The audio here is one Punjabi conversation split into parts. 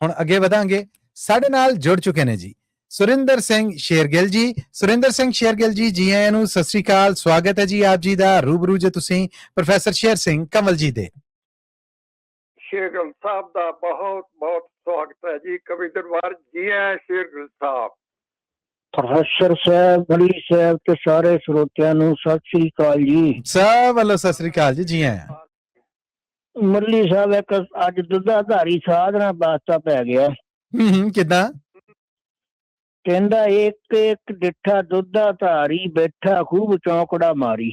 ਹੁਣ ਅੱਗੇ ਵਧਾਂਗੇ। ਸਾਡੇ ਨਾਲ ਜੁੜ ਚੁੱਕੇ ਨੇ ਜੀ ਸੁਰਿੰਦਰ ਸਿੰਘ ਸ਼ੇਰਗਿੱਲ ਜੀ। ਸੁਰਿੰਦਰ ਸਿੰਘ ਸ਼ੇਰਗਿੱਲ ਜੀ, ਜੀ ਆਇਆਂ ਨੂੰ, ਸਤਿ ਸ੍ਰੀ ਅਕਾਲ। ਸਵਾਗਤ ਹੈ ਜੀ ਆਪ ਜੀ ਦਾ ਰੂਬਰੂ ਜੇ ਤੁਸੀਂ ਪ੍ਰੋਫੈਸਰ ਸ਼ੇਰ ਸਿੰਘ ਕੰਵਲ ਜੀ ਦੇ। ਸ਼ੇਰਗਿੱਲ ਸਾਹਿਬ ਦਾ ਬਹੁਤ ਬਹੁਤ ਸਵਾਗਤ ਹੈ ਜੀ। ਕਵੀ ਦਰਬਾਰ ਜੀ ਆਇਆਂ ਸ਼ੇਰਗਿੱਲ ਸਾਹਿਬ। ਪ੍ਰੋਫੈਸਰ ਸਾਹਿਬ, ਬਲੀ ਸਾਹਿਬ ਤੇ ਸਾਰੇ ਸਰੋਤਿਆਂ ਨੂੰ ਸਤਿ ਸ੍ਰੀ ਅਕਾਲ ਜੀ। ਸਭ ਵੱਲੋਂ ਸਤਿ ਸ੍ਰੀ ਅਕਾਲ ਜੀ, ਜੀ ਆਇਆਂ। ਮੱਲੀ ਸਾਹਿਬ, ਇੱਕ ਅੱਜ ਦੁੱਧਾਧਾਰੀ ਸਾਧਨਾ ਵਾਸਤਾ ਪੈ ਗਿਆ। ਕਿੱਦਾਂ? ਕਹਿੰਦਾ ਇੱਕ ਇੱਕ ਡਿੱਠਾ ਦੁੱਧਾਧਾਰੀ ਬੈਠਾ ਖੂਬ ਚੌਂਕੜਾ ਮਾਰੀ,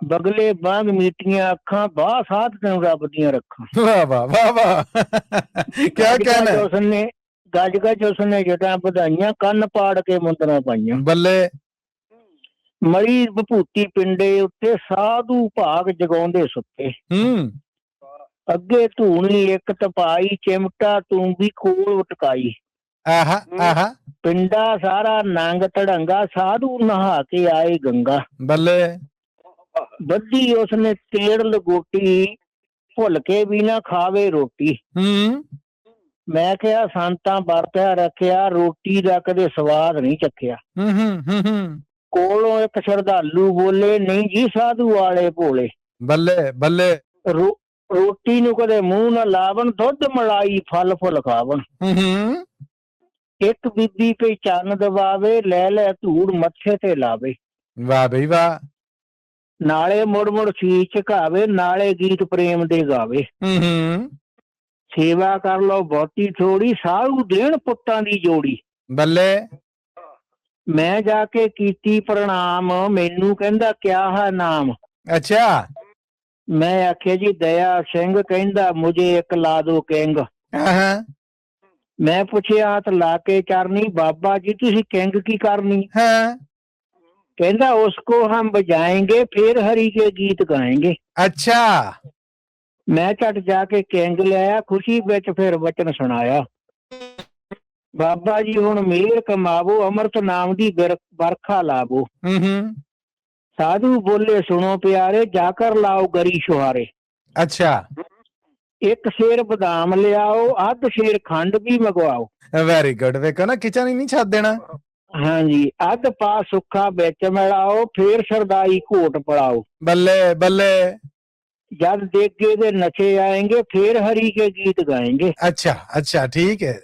ਬਗਲੇ ਬਾਂਗ ਮੀਟੀਆਂ ਅੱਖਾਂ ਬਾਹ ਸਾਧ ਤੈਨੂੰ ਰੱਬ ਦੀਆਂ ਰੱਖਾਂ। ਵਾਹ ਵਾਹ ਵਾਹ ਵਾਹ, ਕਿਆ ਕਹਿਣਾ। ਉਸਨੇ ਗੱਜ ਗੱਜ ਉਸਨੇ ਜਟਾਂ ਵਧਾਈਆਂ, ਕੰਨ ਪਾੜ ਕੇ ਮੁੰਦਰਾਂ ਪਾਈਆਂ। ਬੱਲੇ। ਮਰੀ ਵਿਭੂਤੀ ਪਿੰਡੇ ਉੱਤੇ ਸਾਧੂ ਭਾਗ ਜਗਾਉਂਦੇ ਸੁੱਤੇ। ਅੱਗੇ ਧੂਣੀ ਇੱਕ ਤਪਾਈ, ਚਿਮਟਾ ਤੂੰ ਵੀ ਕੋਲ ਟਕਾਈ। ਆਹਾ ਆਹਾ। ਪਿੰਡਾ ਸਾਰਾ ਨੰਗ ਧੜੰਗਾ, ਸਾਧੂ ਨਹਾ ਕੇ ਆਏ ਗੰਗਾ। ਬੱਲੇ। ਬੱਧੀ ਉਸਨੇ ਤੇੜ ਲਗੋਟੀ, ਭੁੱਲ ਕੇ ਵੀ ਨਾ ਖਾਵੇ ਰੋਟੀ। ਮੈਂ ਕਿਹਾ ਸੰਤਾਂ ਵਰਤਿਆ ਰੱਖਿਆ, ਰੋਟੀ ਦਾ ਕਦੇ ਸਵਾਦ ਨਹੀਂ ਚੱਖਿਆ। ਕੋਲੋਂ ਇੱਕ ਸ਼ਰਧਾਲੂ ਬੋਲੇ, ਨਹੀਂ ਜੀ ਸਾਧੂ ਵਾਲੇ ਭੋਲੇ। ਬੱਲੇ ਬੱਲੇ। ਰੋਟੀ ਨੂੰ ਕਦੇ ਮੂੰਹ ਨਾ ਲਾਵਣ, ਦੁੱਧ ਮਲਾਈ ਫਲ ਫੁੱਲ ਖਾਵਣ। ਇੱਕ ਬੀਬੀ ਪਈ ਚੰਨ ਦਬਾਵੇ, ਲੈ ਲੈ ਧੂੜ ਮੱਥੇ ਤੇ ਲਾਵੇ। ਵਾਹ ਬਈ ਵਾਹ। ਨਾਲੇ ਮੁੜ ਮੁੜ ਸੀਸ ਝੁਕਾਵੇ, ਨਾਲੇ ਗੀਤ ਪ੍ਰੇਮ ਦੇ ਗਾਵੇ। ਸੇਵਾ ਕਰ ਲਓ ਬਹੁਤੀ ਥੋੜੀ, ਸਾਧੂ ਦੇਣ ਪੁੱਤਾਂ ਦੀ ਜੋੜੀ। ਬੱਲੇ। ਮੈਂ ਜਾ ਕੇ ਕੀਤੀ ਪ੍ਰਣਾਮ, ਮੈਨੂੰ ਕਹਿੰਦਾ ਕਿਆ ਹੈ ਨਾਮ। ਅੱਛਾ। ਮੈਂ ਆਖਿਆ ਜੀ ਦਇਆ ਸਿੰਘ, ਕਹਿੰਦਾ ਮੁਝੇ ਇੱਕ ਲਾ ਦੋ ਕਿੰਗ। ਮੈਂ ਪੁੱਛਿਆ ਹੱਥ ਲਾ ਕੇ ਚਰਨੀ, ਬਾਬਾ ਜੀ ਤੁਸੀਂ ਕਿੰਗ ਕੀ ਕਰਨੀ। ਕਹਿੰਦਾ ਉਸਕੋ ਹਮ ਬਜਾਏਂਗੇ, ਫਿਰ ਹਰੀ ਕੇ ਗੀਤ ਗਾਏਂਗੇ। ਅੱਛਾ। ਮੈਂ ਝਟ ਜਾ ਕੇ ਕਿੰਗ ਲਿਆਇਆ, ਖੁਸ਼ੀ ਵਿੱਚ ਫਿਰ ਵਚਨ ਸੁਣਾਇਆ। ਬਾਬਾ ਜੀ ਹੁਣ ਮਿਹਰ ਕਮਾਵੋ, ਅੰਮ੍ਰਿਤ ਨਾਮ ਦੀ ਵਰਖਾ ਲਾਵੋ। ਸਾਧੂ ਬੋਲੇ ਸੁਣੋ ਪਿਆਰੇ, ਜਾ ਕਰ ਲਾਓ ਗਰੀ ਸ਼ੁਹਾਰੇ। ਅੱਛਾ। ਇੱਕ ਸ਼ੇਰ ਬਦਾਮ ਲਿਆਓ, ਅੱਧ ਸ਼ੇਰ ਖੰਡ ਵੀ ਮੰਗਵਾਓ। Very good. ਵੇਖੋ ਨਾ, ਕਿਚਨ ਹੀ ਨਹੀਂ ਛੱਡ ਦੇਣਾ। ਹਾਂਜੀ, ਅੱਧ ਪਾ ਸੁੱਖਾ ਵਿੱਚ ਮਿਲਾਓ, ਫੇਰ ਸਰਦਾਈ ਘੋਟ ਪੜਾਓ। ਬੱਲੇ ਬੱਲੇ। ਜਦ ਦੇਗੇ ਦੇ ਨਸ਼ੇ ਆਏਂਗੇ, ਫੇਰ ਹਰੀ ਕੇ ਗੀਤ ਗਾਏਂਗੇ। ਅੱਛਾ ਅੱਛਾ, ਠੀਕ ਹੈ।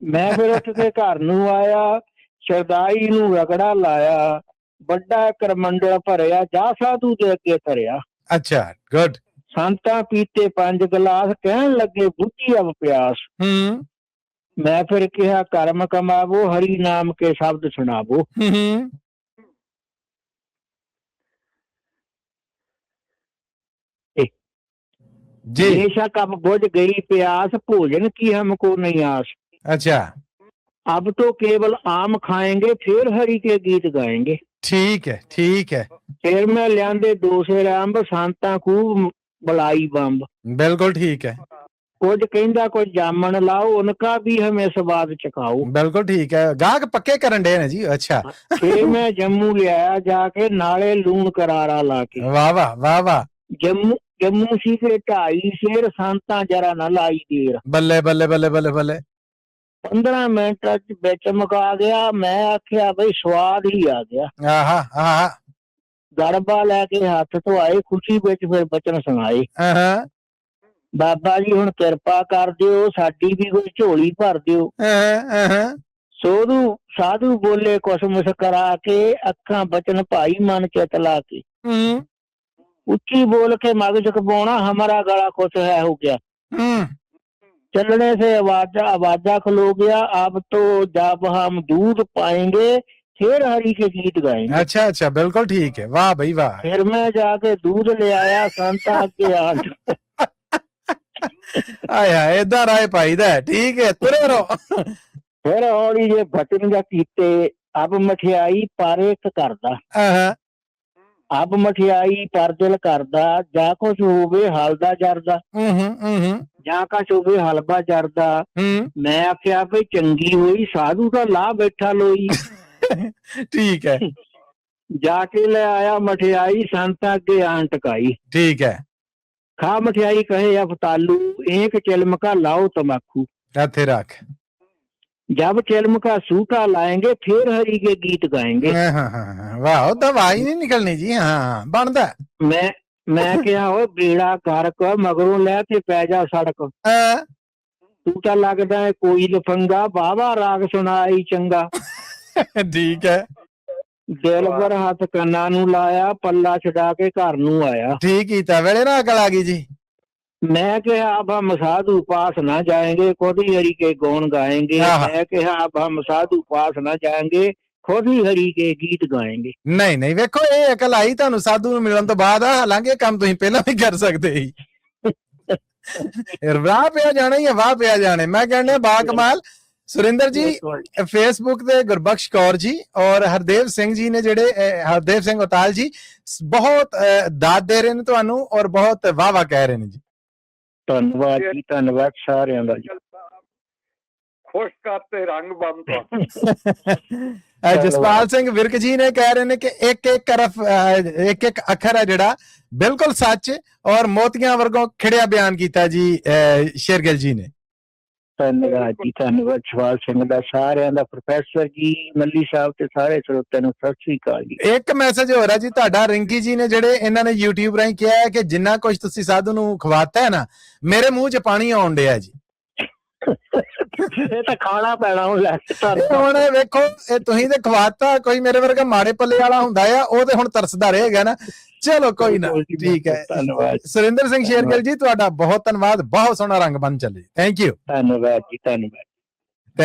ਮੈਂ ਫਿਰ ਉੱਠ ਕੇ ਘਰ ਨੂੰ ਆਇਆ, ਸਰਦਾਈ ਨੂੰ ਰਗੜਾ ਲਾਇਆ, ਵੱਡਾ ਕਰਮੰਡਲ ਭਰਿਆ, ਜਾ ਸਾਧੂ ਦੇ ਅੱਗੇ ਧਰਿਆ। ਅੱਛਾ, ਗੁੱਡ। ਸੰਤਾਂ ਪੀਤੇ 5 ਗਲਾਸ, ਕਹਿਣ ਲੱਗੇ ਬੁੱਝੀ ਅਬ ਪਿਆਸ। ਮੈਂ ਫਿਰ ਕਿਹਾ ਕਰਮ ਕਮਾਵੋ, ਹਰੀ ਨਾਮ ਕੇ ਸ਼ਬਦ ਸੁਣਾਵੋ। बेशक अब बुझ गई प्यास, भोजन की हमको नहीं आस। अच्छा। अब तो केवल आम खाएंगे, फिर हरि के गीत गाएंगे। ठीक है ठीक है। फिर मैं लियांदे 2 सेर अंब, सांता खूब बलाई बंब। बिल्कुल ठीक है। कुछ कहंदा कुछ जामन लाओ, उनका भी हमें स्वाद चखाओ। बिल्कुल ठीक है, गाहक पक्के करन डे ने जी। अच्छा। फिर मैं जम्मू लिया जाके, नाले लून करारा लाके। वाह वाह वाह वाह। जम्मू सी के 2.5 शेर, सांता जरा ना लाई देर। बल्ले बल्ले बल्ले बल्ले बल्ले। 15 मिनट बिच मुका गया। मैं आख्या बई स्वाद ही आ गया। आहा आहा। गड़बा लैके हाथ धोआए, खुशी बिच फिर बचन सुनाए। बाबा जी हुण किरपा कर दिओ, साडी भी कोई झोली भर दिओ। साधु बोले कुछ मुस्करा के, अखां बचन भाई मन चित ला के। उच्ची बोल के मगज कपाउणा, हमारा गला कुछ है हो गया। चलने से आवाजा खलो गया। अब तो जब हम दूध पाएंगे, फिर हरि के गीत गाएंगे। अच्छा अच्छा, बिल्कुल ठीक है। वाह भाई वाह। फिर मैं जाके दूध ले आया, संता के आठ। आया इधर आए भाई दा, ठीक है, तुरे रहो। फिर हौली जे बचन जा कीते, अब मठियाई पर एक करदा। अब मठियाई पर दिल करदा, जा कुछ होवे हलदा जरदा। ਜਾਂ ਕਾ ਚੋਵੇ ਹਲਵਾ ਜਰਦਾ। ਮੈਂ ਆਖਿਆ ਵੀ ਚੰਗੀ ਹੋਈ, ਸਾਧੂ ਦਾ ਲਾ ਬੈਠਾ ਲੋਈ। ਠੀਕ ਹੈ। ਜਾ ਕੇ ਲੈ ਆਇਆ ਮਠਿਆਈ, ਸੰਤਾਂ ਅੱਗੇ ਆਣ ਟਕਾਈ। ਠੀਕ ਹੈ। ਖਾ ਮਠਿਆਈ ਕਹੇ ਅਫਤਾਲੂ, ਏਕ ਚਿਲਮਕਾ ਲਾਓ ਤਮਾਕੂ। ਇੱਥੇ ਰੱਖ। जब चिल्म का सूखा लाएंगे फिर हरि के गीत गाएंगे। ਹਾਂ ਵਾਹ ਉਹ ਤਾਂ ਆਵਾਜ਼ ਨਹੀਂ ਨਿਕਲਣੀ ਜੀ। ਹਾਂ ਬਣਦਾ। मैं क्या हो बेड़ा करक मगरों लै ते पै जा सड़क। तू तो लगदा है कोई लफंगा बाबा राग सुनाई चंगा। ठीक है। दिल पर हथ कन्ना नू लाया पल्ला छड़ा के घर नू आया। ठीक कीता ਵੇਲੇ ਨਾ ਅਕਲ ਆ ਗਈ ਜੀ। मैं कहा अब हम साधु पास ना जाएंगे खुद ही हरि के गौन गाएंगे। मैं कहा अब हम साधु पास ना जाएंगे खुद ही हरि के गीत गाएंगे। ਨਹੀਂ ਨਹੀਂ ਵੇਖੋ ਇਹ ਅਕਲ ਆਈ ਤੁਹਾਨੂੰ ਸਾਧੂ ਨੂੰ ਮਿਲਣ ਤੋਂ ਬਾਅਦ ਆ। ਹਾਲਾਂਕਿ ਇਹ ਕੰਮ ਤੁਸੀਂ ਪਹਿਲਾਂ ਵੀ ਕਰ ਸਕਦੇ ਸੀ। ਵਾਹ ਪਿਆ ਜਾਣਾ ਹੀ ਵਾਹ ਪਿਆ ਜਾਣੇ। ਮੈਂ ਕਹਿੰਦਾ ਬਾ ਕਮਾਲ। ਸੁਰਿੰਦਰ ਜੀ ਫੇਸਬੁੱਕ ਤੇ ਗੁਰਬਖਸ਼ ਕੌਰ ਜੀ ਔਰ ਹਰਦੇਵ ਸਿੰਘ ਜੀ ਨੇ ਜਿਹੜੇ ਹਰਦੇਵ ਸਿੰਘ ਉਤਾਲ ਜੀ ਬਹੁਤ ਦਾਦ ਦੇ ਰਹੇ ਨੇ ਤੁਹਾਨੂੰ ਔਰ ਬਹੁਤ ਵਾਹ ਵਾਹ ਕਹਿ ਰਹੇ ਨੇ ਜੀ। ਧੰਨਵਾਦ ਜੀ ਧੰਨਵਾਦ ਸਾਰਿਆਂ ਦਾ ਜੀ। ਖੁਸ਼ ਕਰਤੇ ਰੰਗ ਬੰਦ। ਜਸਪਾਲ ਸਿੰਘ ਵਿਰਕ ਜੀ ਨੇ ਕਹਿ ਰਹੇ ਨੇ ਕਿ ਇੱਕ ਇੱਕ ਅੱਖਰ ਹੈ ਜਿਹੜਾ ਬਿਲਕੁਲ ਸੱਚ ਔਰ ਮੋਤੀਆਂ ਵਰਗੋਂ ਖਿੜਿਆ ਬਿਆਨ ਕੀਤਾ ਜੀ ਸ਼ੇਰਗਿੱਲ ਜੀ ਨੇ। ਧੰਨਵਾਦ ਜੀ ਧੰਨਵਾਦ ਜਸਪਾਲ ਸਿੰਘ ਦਾ ਸਾਰਿਆਂ ਦਾ। ਪ੍ਰੋਫੈਸਰ ਜੀ ਮੱਲੀ ਸਾਹਿਬ ਤੇ ਸਾਰੇ ਸਰੋਤਿਆਂ ਨੂੰ ਸਤਿ ਸ੍ਰੀ ਅਕਾਲ ਜੀ। ਇੱਕ ਮੈਸੇਜ ਹੋ ਰਿਹਾ ਜੀ ਤੁਹਾਡਾ ਰਿੰਕੀ ਜੀ ਨੇ ਜਿਹੜੇ ਇਹਨਾਂ ਨੇ YouTube ਰਾਹੀਂ ਕਿਹਾ ਹੈ ਕਿ ਜਿੰਨਾ ਕੁਝ ਤੁਸੀਂ ਸਾਧੂ ਨੂੰ ਖਵਾਤਾ ਹੈ ਨਾ ਮੇਰੇ ਮੂੰਹ 'ਚ ਪਾਣੀ ਆਉਣ ਡਿਆ ਜੀ। ਇਹ ਤਾਂ ਖਾਣਾ ਪੈਣਾ ਹੁਣ ਲੈ ਕੇ। ਹੁਣ ਵੇਖੋ ਇਹ ਤੁਸੀਂ ਤੇ ਖਵਾਤਾ ਕੋਈ ਮੇਰੇ ਵਰਗਾ ਮਾੜੇ ਪੱਲੇ ਵਾਲਾ ਹੁੰਦਾ ਆ ਉਹ ਤੇ ਹੁਣ ਤਰਸਦਾ ਰਹੇਗਾ ਨਾ। ਚਲੋ ਕੋਈ ਨਾ ਠੀਕ ਹੈ। ਧੰਨਵਾਦ ਸੁਰਿੰਦਰ ਸਿੰਘ ਸ਼ੇਰਗਿੱਲ ਜੀ ਤੁਹਾਡਾ ਬਹੁਤ ਧੰਨਵਾਦ। ਬਹੁਤ ਸੋਹਣਾ ਰੰਗ ਬਣ ਚੱਲੇ। Thank you. ਧੰਨਵਾਦ ਜੀ ਧੰਨਵਾਦ।